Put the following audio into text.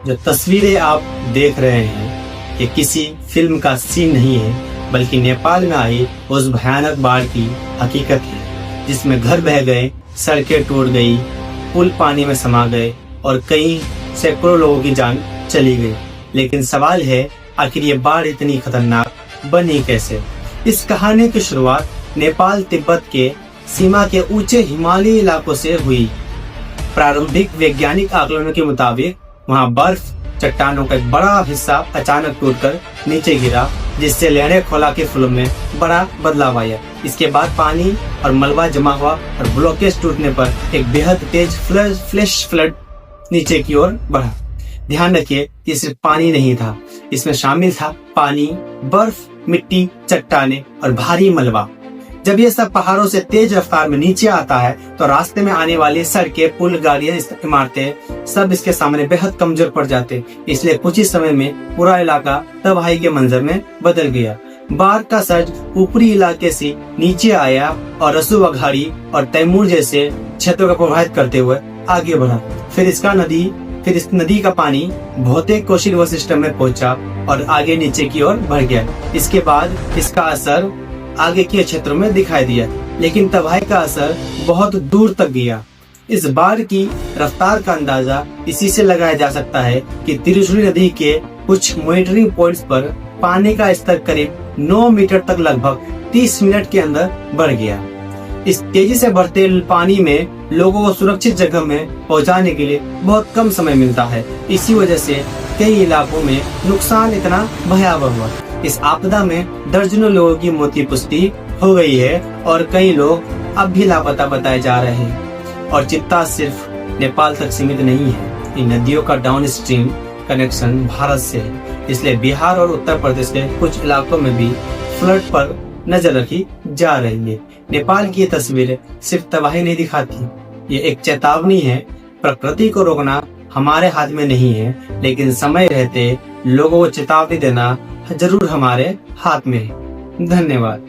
जो तस्वीरें आप देख रहे हैं ये किसी फिल्म का सीन नहीं है, बल्कि नेपाल में आई उस भयानक बाढ़ की हकीकत है, जिसमें घर बह गए, सड़कें टूट गई, पुल पानी में समा गए और कई सैकड़ों लोगों की जान चली गई। लेकिन सवाल है, आखिर ये बाढ़ इतनी खतरनाक बनी कैसे? इस कहानी की शुरुआत नेपाल तिब्बत के सीमा के ऊंचे हिमालयी इलाकों से हुई। प्रारंभिक वैज्ञानिक आकलनों के मुताबिक वहां बर्फ चट्टानों का एक बड़ा हिस्सा अचानक टूटकर नीचे गिरा, जिससे लहरें खोला के फ्लो में बड़ा बदलाव आया। इसके बाद पानी और मलबा जमा हुआ और ब्लॉकेज टूटने पर एक बेहद तेज फ्लैश फ्लड नीचे की ओर बढ़ा। ध्यान रखिए, ये सिर्फ पानी नहीं था, इसमें शामिल था पानी, बर्फ, मिट्टी, चट्टाने और भारी मलबा। जब ये सब पहाड़ों से तेज रफ्तार में नीचे आता है तो रास्ते में आने वाली सड़कें, पुल, गाड़ियां, इमारतें सब इसके सामने बेहद कमजोर पड़ जाते। इसलिए कुछ ही समय में पूरा इलाका तबाही के मंजर में बदल गया। बाढ़ का सर्ज ऊपरी इलाके से नीचे आया और रसूलबाड़ी और तैमूर जैसे क्षेत्रों को प्रभावित करते हुए आगे बढ़ा। फिर इस नदी का पानी भौतिक कोशी रिवर सिस्टम में पहुंचा और आगे नीचे की ओर बढ़ गया। इसके बाद इसका असर आगे के क्षेत्रों में दिखाई दिया, लेकिन तबाही का असर बहुत दूर तक गया। इस बाढ़ की रफ्तार का अंदाजा इसी से लगाया जा सकता है कि त्रिशूली नदी के कुछ मॉनिटरिंग पॉइंट्स पर पानी का स्तर करीब 9 मीटर तक लगभग 30 मिनट के अंदर बढ़ गया। इस तेजी से बढ़ते पानी में लोगों को सुरक्षित जगह में पहुंचाने के लिए बहुत कम समय मिलता है। इसी वजह से कई इलाकों में नुकसान इतना भयावह हुआ। इस आपदा में दर्जनों लोगों की मौत की पुष्टि हो गई है और कई लोग अब भी लापता बताए जा रहे हैं। और चिंता सिर्फ नेपाल तक सीमित नहीं है, इन नदियों का डाउन स्ट्रीम कनेक्शन भारत से है। इसलिए बिहार और उत्तर प्रदेश के कुछ इलाकों में भी फ्लड पर नजर रखी जा रही है। नेपाल की ये तस्वीरें सिर्फ तबाही नहीं दिखाती, ये एक चेतावनी है। प्रकृति को रोकना हमारे हाथ में नहीं है, लेकिन समय रहते लोगों को चेतावनी देना जरूर हमारे हाथ में है। धन्यवाद।